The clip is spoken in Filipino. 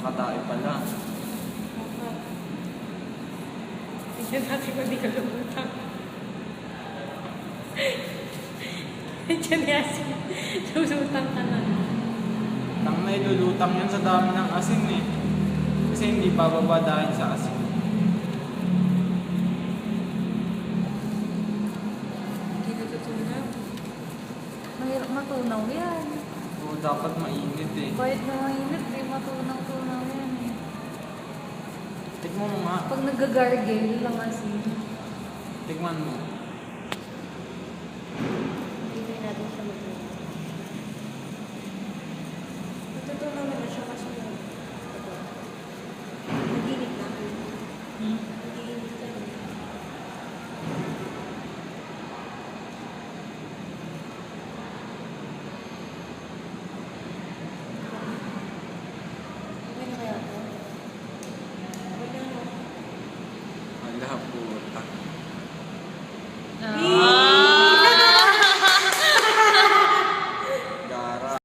Nakatae pala. Tignan natin kung di ka lumutang. Diyan yasin. Lumutang ka na. Tang na ilulutang yan sa dami ng asin eh. Kasi hindi bababa dahil sa asin. Hindi natutunaw. Mahirap matunaw yan. Oo, dapat mainit eh. Kahit na mainit, di matunaw-tunaw yan eh. Tikman mo nga. Pag nag-gargle lang kasi. Tikman mo. Hindi natin siya matunaw. Natutunaw na siya kasi nag-init na. Nag-init ka rin. Okay na kaya ito? Okay na. Hala, puta.